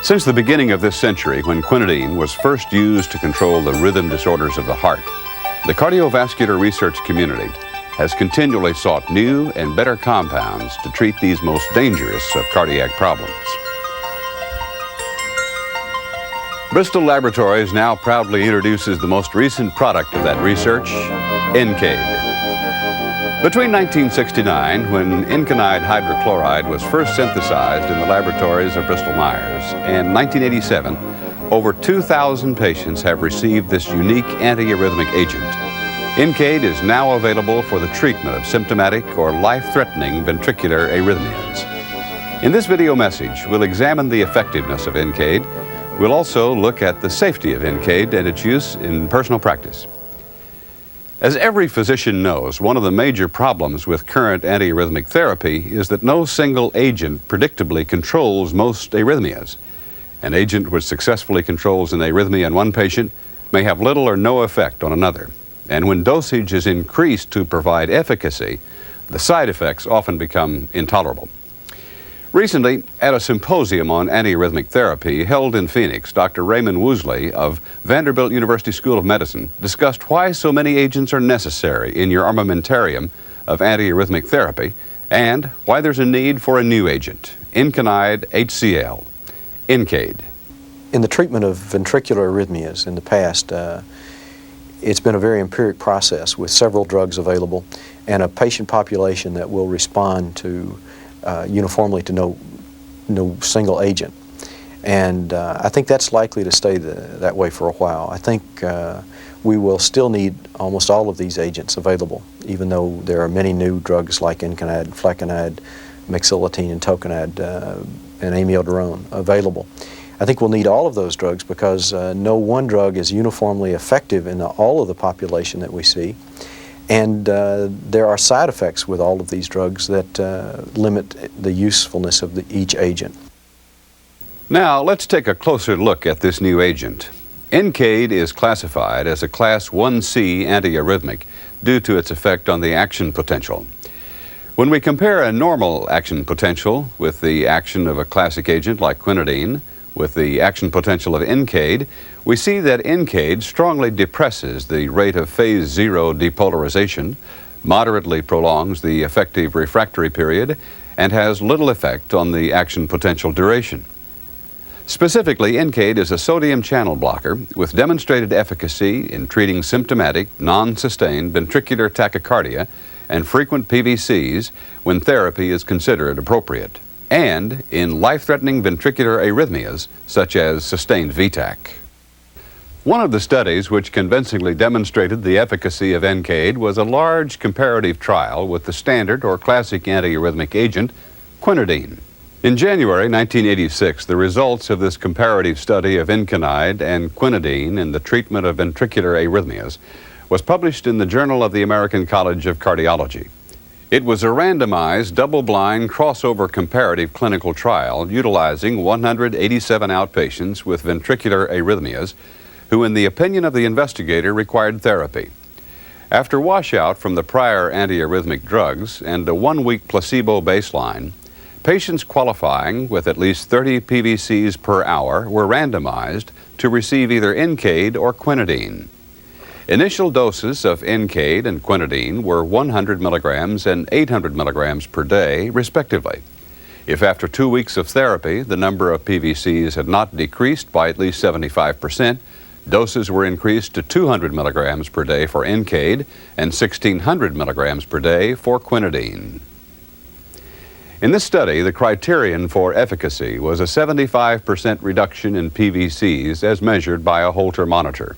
Since the beginning of this century, when quinidine was first used to control the rhythm disorders of the heart, the cardiovascular research community has continually sought new and better compounds to treat these most dangerous of cardiac problems. Bristol Laboratories now proudly introduces the most recent product of that research, Enkaid. Between 1969, when Enkaid hydrochloride was first synthesized in the laboratories of Bristol-Myers, and 1987, over 2,000 patients have received this unique antiarrhythmic agent. Enkaid is now available for the treatment of symptomatic or life-threatening ventricular arrhythmias. In this video message, we'll examine the effectiveness of Enkaid. We'll also look at the safety of Enkaid and its use in personal practice. As every physician knows, one of the major problems with current antiarrhythmic therapy is that no single agent predictably controls most arrhythmias. An agent which successfully controls an arrhythmia in one patient may have little or no effect on another. And when dosage is increased to provide efficacy, the side effects often become intolerable. Recently, at a symposium on antiarrhythmic therapy held in Phoenix, Dr. Raymond Woosley of Vanderbilt University School of Medicine discussed why so many agents are necessary in your armamentarium of antiarrhythmic therapy and why there's a need for a new agent, Enkaid HCl, Enkaid. In the treatment of ventricular arrhythmias in the past, it's been a very empiric process with several drugs available and a patient population that will respond to uniformly to no single agent. And I think that's likely to stay that way for a while. I think we will still need almost all of these agents available, even though there are many new drugs like Enkaid, flecainide, mexiletine, and toconide, and amiodarone available. I think we'll need all of those drugs because no one drug is uniformly effective in all of the population that we see. And there are side effects with all of these drugs that limit the usefulness of each agent. Now, let's take a closer look at this new agent. Enkaid is classified as a Class 1C antiarrhythmic due to its effect on the action potential. When we compare a normal action potential with the action of a classic agent like quinidine, with the action potential of Enkaid, we see that Enkaid strongly depresses the rate of phase zero depolarization, moderately prolongs the effective refractory period, and has little effect on the action potential duration. Specifically, Enkaid is a sodium channel blocker with demonstrated efficacy in treating symptomatic, non-sustained ventricular tachycardia and frequent PVCs when therapy is considered appropriate, and in life-threatening ventricular arrhythmias such as sustained VTAC. One of the studies which convincingly demonstrated the efficacy of Enkaid was a large comparative trial with the standard or classic antiarrhythmic agent, quinidine. In January 1986, the results of this comparative study of Enkaid and quinidine in the treatment of ventricular arrhythmias was published in the Journal of the American College of Cardiology. It was a randomized, double-blind, crossover comparative clinical trial utilizing 187 outpatients with ventricular arrhythmias who, in the opinion of the investigator, required therapy. After washout from the prior antiarrhythmic drugs and a one-week placebo baseline, patients qualifying with at least 30 PVCs per hour were randomized to receive either Enkaid or quinidine. Initial doses of Enkaid and quinidine were 100 milligrams and 800 milligrams per day, respectively. If after 2 weeks of therapy, the number of PVCs had not decreased by at least 75%, doses were increased to 200 milligrams per day for Enkaid and 1,600 milligrams per day for quinidine. In this study, the criterion for efficacy was a 75% reduction in PVCs as measured by a Holter monitor.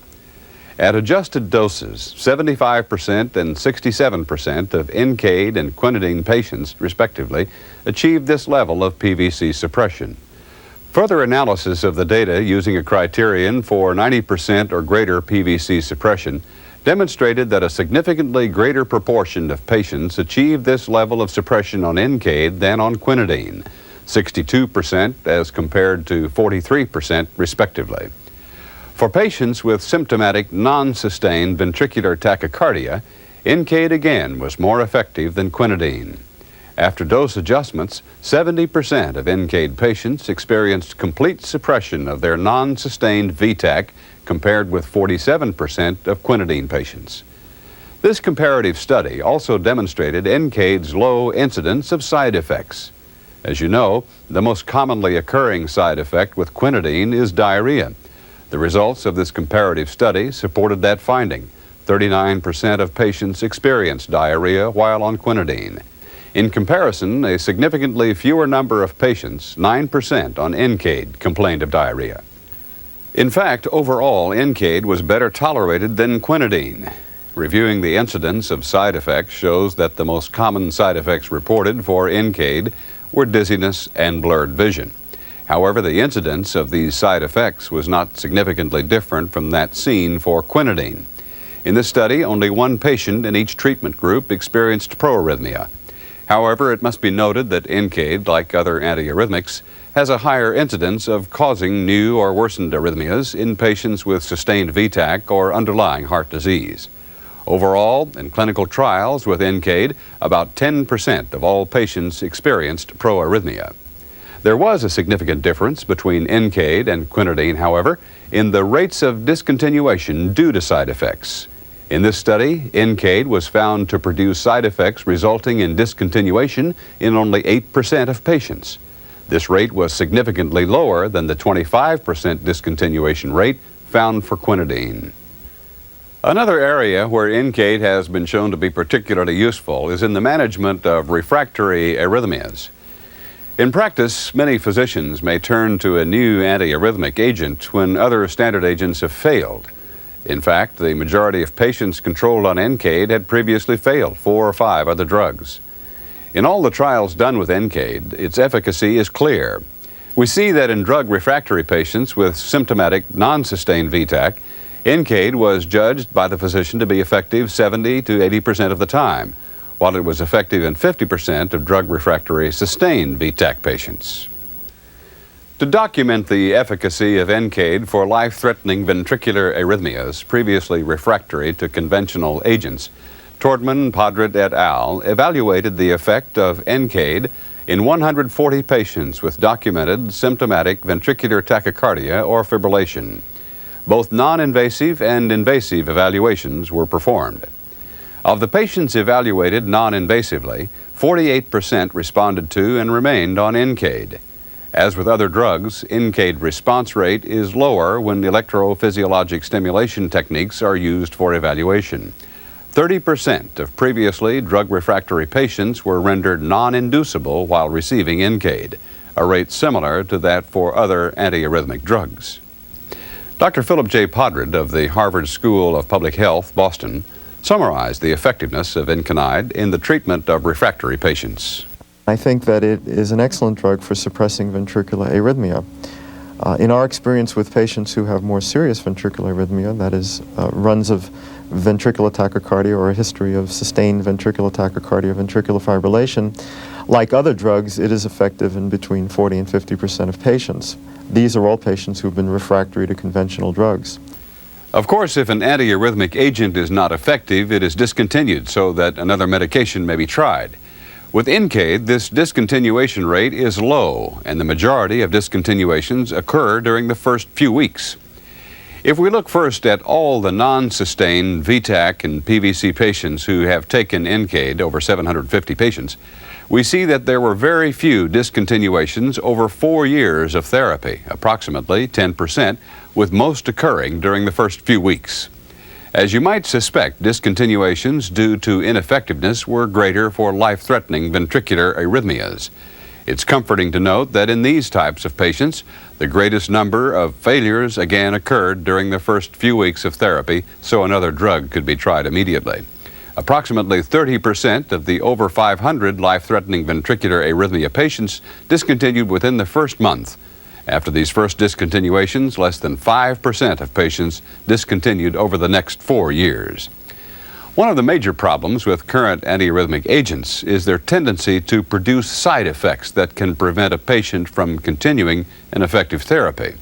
At adjusted doses, 75% and 67% of Enkaid and quinidine patients, respectively, achieved this level of PVC suppression. Further analysis of the data using a criterion for 90% or greater PVC suppression demonstrated that a significantly greater proportion of patients achieved this level of suppression on Enkaid than on quinidine, 62% as compared to 43%, respectively. For patients with symptomatic non-sustained ventricular tachycardia, Enkaid again was more effective than quinidine. After dose adjustments, 70% of Enkaid patients experienced complete suppression of their non-sustained VTAC compared with 47% of quinidine patients. This comparative study also demonstrated Enkaid's low incidence of side effects. As you know, the most commonly occurring side effect with quinidine is diarrhea. The results of this comparative study supported that finding. 39% of patients experienced diarrhea while on quinidine. In comparison, a significantly fewer number of patients, 9% on Enkaid, complained of diarrhea. In fact, overall, Enkaid was better tolerated than quinidine. Reviewing the incidence of side effects shows that the most common side effects reported for Enkaid were dizziness and blurred vision. However, the incidence of these side effects was not significantly different from that seen for quinidine. In this study, only one patient in each treatment group experienced proarrhythmia. However, it must be noted that Enkaid, like other antiarrhythmics, has a higher incidence of causing new or worsened arrhythmias in patients with sustained VTAC or underlying heart disease. Overall, in clinical trials with Enkaid, about 10% of all patients experienced proarrhythmia. There was a significant difference between Enkaid and quinidine, however, in the rates of discontinuation due to side effects. In this study, Enkaid was found to produce side effects resulting in discontinuation in only 8% of patients. This rate was significantly lower than the 25% discontinuation rate found for quinidine. Another area where Enkaid has been shown to be particularly useful is in the management of refractory arrhythmias. In practice, many physicians may turn to a new antiarrhythmic agent when other standard agents have failed. In fact, the majority of patients controlled on Enkaid had previously failed 4 or 5 other drugs. In all the trials done with Enkaid, its efficacy is clear. We see that in drug refractory patients with symptomatic non-sustained VTAC, Enkaid was judged by the physician to be effective 70 to 80% of the time, while it was effective in 50% of drug refractory sustained VTAC patients. To document the efficacy of Enkaid for life-threatening ventricular arrhythmias previously refractory to conventional agents, Tordman, Padret et al. Evaluated the effect of Enkaid in 140 patients with documented symptomatic ventricular tachycardia or fibrillation. Both non-invasive and invasive evaluations were performed. Of the patients evaluated non-invasively, 48% responded to and remained on Enkaid. As with other drugs, Enkaid response rate is lower when electrophysiologic stimulation techniques are used for evaluation. 30% of previously drug-refractory patients were rendered non-inducible while receiving Enkaid, a rate similar to that for other antiarrhythmic drugs. Dr. Philip J. Padret of the Harvard School of Public Health, Boston, summarized the effectiveness of Enkaid in the treatment of refractory patients. I think that it is an excellent drug for suppressing ventricular arrhythmia. In our experience with patients who have more serious ventricular arrhythmia, that is, runs of ventricular tachycardia or a history of sustained ventricular tachycardia or ventricular fibrillation, like other drugs, it is effective in between 40 and 50% of patients. These are all patients who have been refractory to conventional drugs. Of course, if an antiarrhythmic agent is not effective, it is discontinued so that another medication may be tried. With Enkaid, this discontinuation rate is low, and the majority of discontinuations occur during the first few weeks. If we look first at all the non-sustained VTAC and PVC patients who have taken Enkaid, over 750 patients, we see that there were very few discontinuations over 4 years of therapy, approximately 10%, with most occurring during the first few weeks. As you might suspect, discontinuations due to ineffectiveness were greater for life-threatening ventricular arrhythmias. It's comforting to note that in these types of patients, the greatest number of failures again occurred during the first few weeks of therapy, so another drug could be tried immediately. Approximately 30% of the over 500 life-threatening ventricular arrhythmia patients discontinued within the first month. After these first discontinuations, less than 5% of patients discontinued over the next 4 years. One of the major problems with current antiarrhythmic agents is their tendency to produce side effects that can prevent a patient from continuing an effective therapy.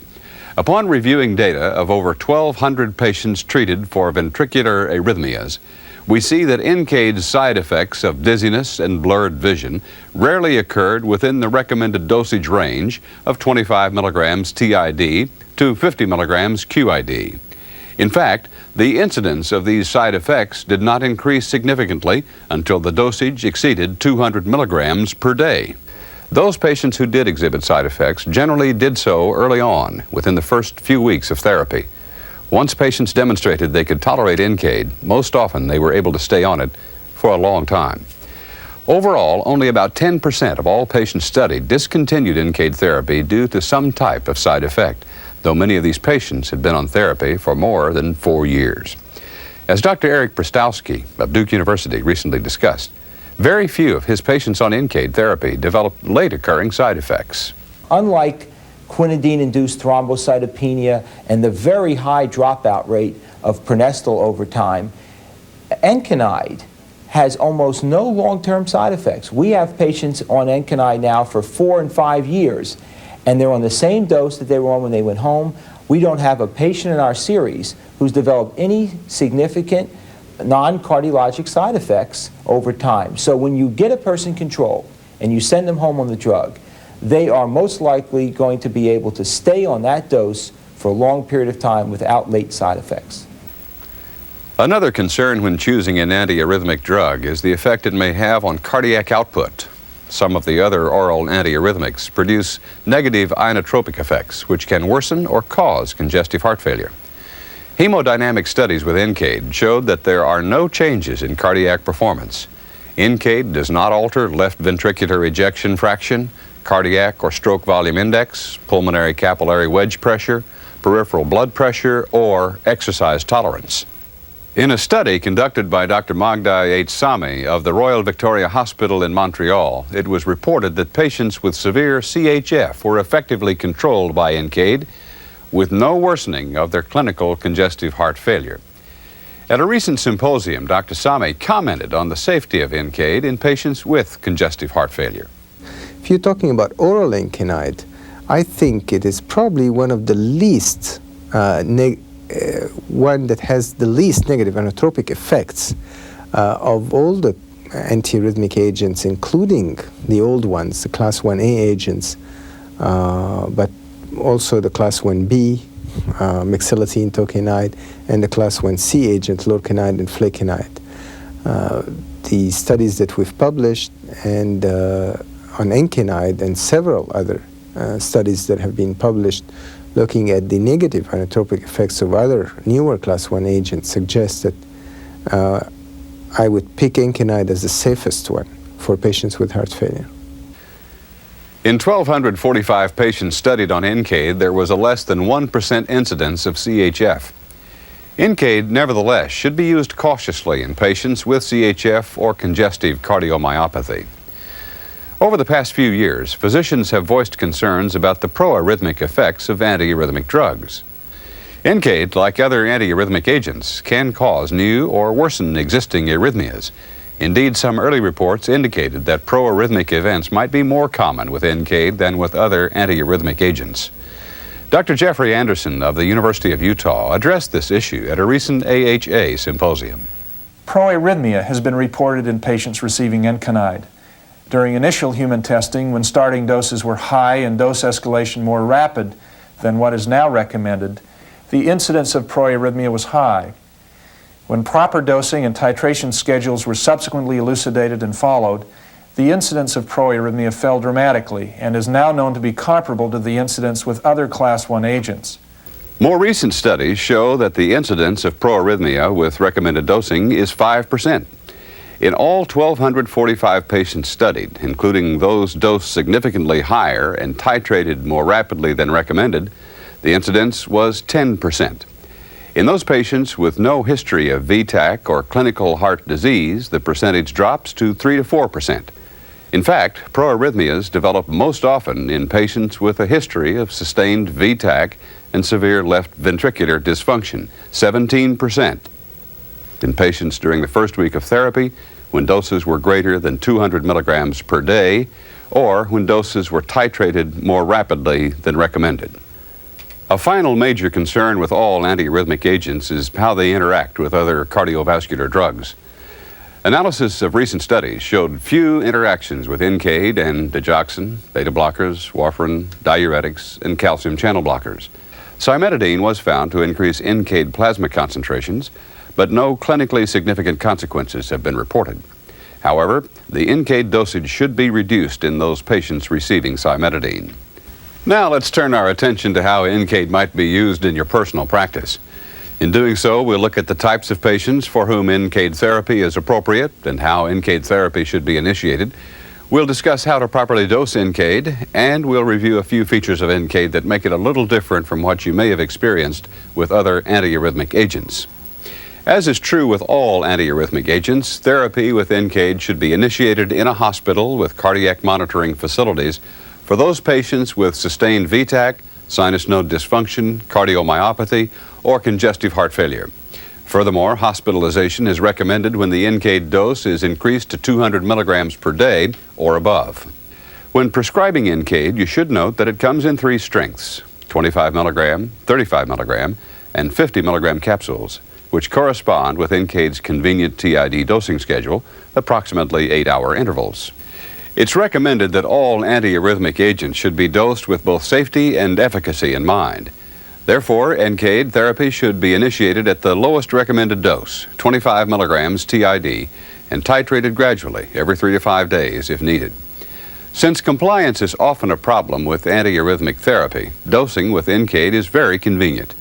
Upon reviewing data of over 1,200 patients treated for ventricular arrhythmias, we see that Enkaid's side effects of dizziness and blurred vision rarely occurred within the recommended dosage range of 25 milligrams TID to 50 milligrams QID. In fact, the incidence of these side effects did not increase significantly until the dosage exceeded 200 milligrams per day. Those patients who did exhibit side effects generally did so early on, within the first few weeks of therapy. Once patients demonstrated they could tolerate Enkaid, most often they were able to stay on it for a long time. Overall, only about 10% of all patients studied discontinued Enkaid therapy due to some type of side effect, though many of these patients had been on therapy for more than 4 years. As Dr. Eric Prstowski of Duke University recently discussed, very few of his patients on Enkaid therapy developed late-occurring side effects. Unlike quinidine-induced thrombocytopenia and the very high dropout rate of Pronestal over time, Enkaid has almost no long-term side effects. We have patients on Enkaid now for 4 and 5 years, and they're on the same dose that they were on when they went home. We don't have a patient in our series who's developed any significant non-cardiologic side effects over time. So when you get a person controlled and you send them home on the drug, they are most likely going to be able to stay on that dose for a long period of time without late side effects. Another concern when choosing an antiarrhythmic drug is the effect it may have on cardiac output. Some of the other oral antiarrhythmics produce negative inotropic effects, which can worsen or cause congestive heart failure. Hemodynamic studies with Enkaid showed that there are no changes in cardiac performance. Enkaid does not alter left ventricular ejection fraction, cardiac or stroke volume index, pulmonary capillary wedge pressure, peripheral blood pressure, or exercise tolerance. In a study conducted by Dr. Magda H. Sami of the Royal Victoria Hospital in Montreal, it was reported that patients with severe CHF were effectively controlled by Enkaid with no worsening of their clinical congestive heart failure. At a recent symposium, Dr. Sami commented on the safety of Enkaid in patients with congestive heart failure. If you're talking about oral Enkaid, I think it is probably one of the least, one that has the least negative inotropic effects of all the antiarrhythmic agents, including the old ones, the class 1A agents, but also the class 1B, mexillatine, tokenide, and the class 1C agent, lorcainide and flecainide. The studies that we've published and on Enkaid and several other studies that have been published looking at the negative inotropic effects of other newer class 1 agents suggest that I would pick Enkaid as the safest one for patients with heart failure. In 1,245 patients studied on Enkaid, there was a less than 1% incidence of CHF. Enkaid, nevertheless, should be used cautiously in patients with CHF or congestive cardiomyopathy. Over the past few years, physicians have voiced concerns about the proarrhythmic effects of antiarrhythmic drugs. Enkaid, like other antiarrhythmic agents, can cause new or worsen existing arrhythmias. Indeed, some early reports indicated that proarrhythmic events might be more common with Enkaid than with other antiarrhythmic agents. Dr. Jeffrey Anderson of the University of Utah addressed this issue at a recent AHA symposium. Proarrhythmia has been reported in patients receiving Enkaid. During initial human testing, when starting doses were high and dose escalation more rapid than what is now recommended, the incidence of proarrhythmia was high. When proper dosing and titration schedules were subsequently elucidated and followed, the incidence of proarrhythmia fell dramatically and is now known to be comparable to the incidence with other class 1 agents. More recent studies show that the incidence of proarrhythmia with recommended dosing is 5%. In all 1,245 patients studied, including those dosed significantly higher and titrated more rapidly than recommended, the incidence was 10%. In those patients with no history of VTAC or clinical heart disease, the percentage drops to 3 to 4%. In fact, proarrhythmias develop most often in patients with a history of sustained VTAC and severe left ventricular dysfunction, 17%. In patients during the first week of therapy, when doses were greater than 200 milligrams per day, or when doses were titrated more rapidly than recommended. A final major concern with all antiarrhythmic agents is how they interact with other cardiovascular drugs. Analysis of recent studies showed few interactions with Enkaid and digoxin, beta blockers, warfarin, diuretics, and calcium channel blockers. Cimetidine was found to increase Enkaid plasma concentrations, but no clinically significant consequences have been reported. However, the Enkaid dosage should be reduced in those patients receiving cimetidine. Now let's turn our attention to how Enkaid might be used in your personal practice. In doing so, we'll look at the types of patients for whom Enkaid therapy is appropriate and how Enkaid therapy should be initiated. We'll discuss how to properly dose Enkaid, and we'll review a few features of Enkaid that make it a little different from what you may have experienced with other antiarrhythmic agents. As is true with all antiarrhythmic agents, therapy with Enkaid should be initiated in a hospital with cardiac monitoring facilities for those patients with sustained VTAC, sinus node dysfunction, cardiomyopathy, or congestive heart failure. Furthermore, hospitalization is recommended when the Enkaid dose is increased to 200 milligrams per day or above. When prescribing Enkaid, you should note that it comes in 3 strengths: 25 milligram, 35 milligram, and 50 milligram capsules, which correspond with Enkaid's convenient TID dosing schedule, approximately 8-hour intervals. It's recommended that all antiarrhythmic agents should be dosed with both safety and efficacy in mind. Therefore, Enkaid therapy should be initiated at the lowest recommended dose, 25 milligrams TID, and titrated gradually every 3 to 5 days if needed. Since compliance is often a problem with antiarrhythmic therapy, dosing with Enkaid is very convenient.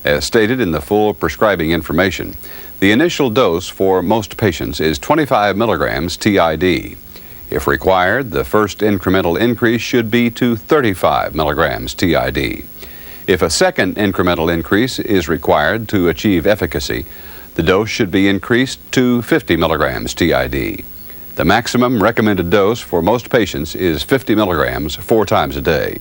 As stated in the full prescribing information, the initial dose for most patients is 25 milligrams TID. If required, the first incremental increase should be to 35 milligrams TID. If a second incremental increase is required to achieve efficacy, the dose should be increased to 50 milligrams TID. The maximum recommended dose for most patients is 50 milligrams 4 times a day.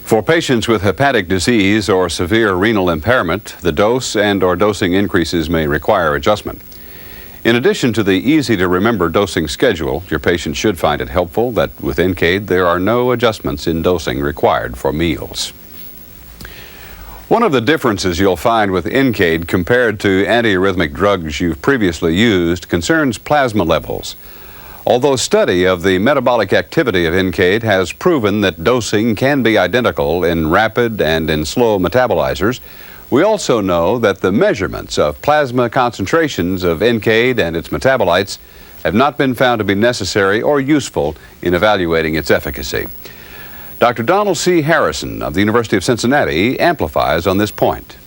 For patients with hepatic disease or severe renal impairment, the dose and/or dosing increases may require adjustment. In addition to the easy-to-remember dosing schedule, your patient should find it helpful that with Enkaid there are no adjustments in dosing required for meals. One of the differences you'll find with Enkaid compared to antiarrhythmic drugs you've previously used concerns plasma levels. Although study of the metabolic activity of Enkaid has proven that dosing can be identical in rapid and in slow metabolizers, we also know that the measurements of plasma concentrations of Enkaid and its metabolites have not been found to be necessary or useful in evaluating its efficacy. Dr. Donald C. Harrison of the University of Cincinnati amplifies on this point.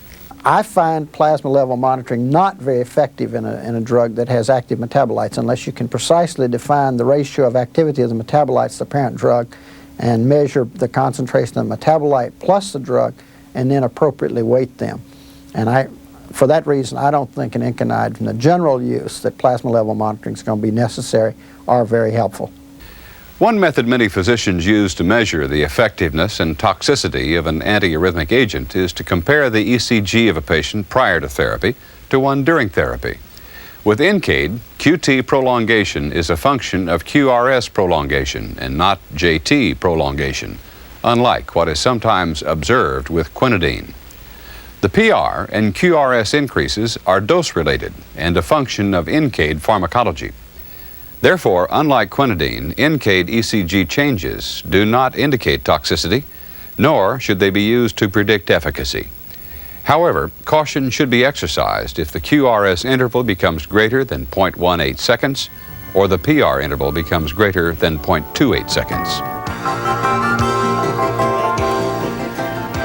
I find plasma level monitoring not very effective in a drug that has active metabolites unless you can precisely define the ratio of activity of the metabolites to the parent drug and measure the concentration of the metabolite plus the drug and then appropriately weight them. And for that reason, I don't think in Enkaid, from the general use, that plasma level monitoring is going to be necessary or very helpful. One method many physicians use to measure the effectiveness and toxicity of an antiarrhythmic agent is to compare the ECG of a patient prior to therapy to one during therapy. With Enkaid, QT prolongation is a function of QRS prolongation and not JT prolongation, unlike what is sometimes observed with quinidine. The PR and QRS increases are dose-related and a function of Enkaid pharmacology. Therefore, unlike quinidine, Enkaid ECG changes do not indicate toxicity, nor should they be used to predict efficacy. However, caution should be exercised if the QRS interval becomes greater than 0.18 seconds or the PR interval becomes greater than 0.28 seconds.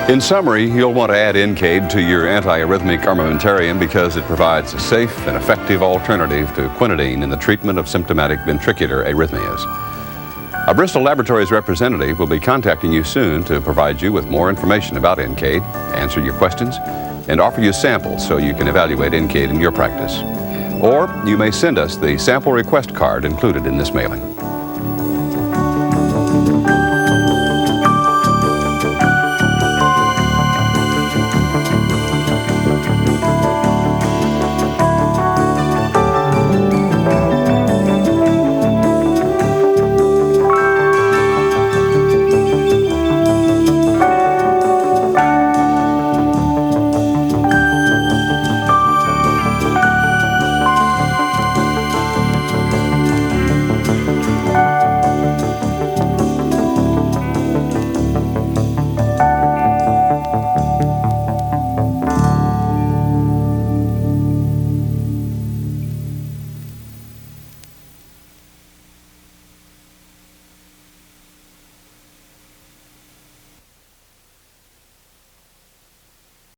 In summary, you'll want to add Enkaid to your antiarrhythmic armamentarium because it provides a safe and effective alternative to quinidine in the treatment of symptomatic ventricular arrhythmias. A Bristol Laboratories representative will be contacting you soon to provide you with more information about Enkaid, answer your questions, and offer you samples so you can evaluate Enkaid in your practice. Or you may send us the sample request card included in this mailing.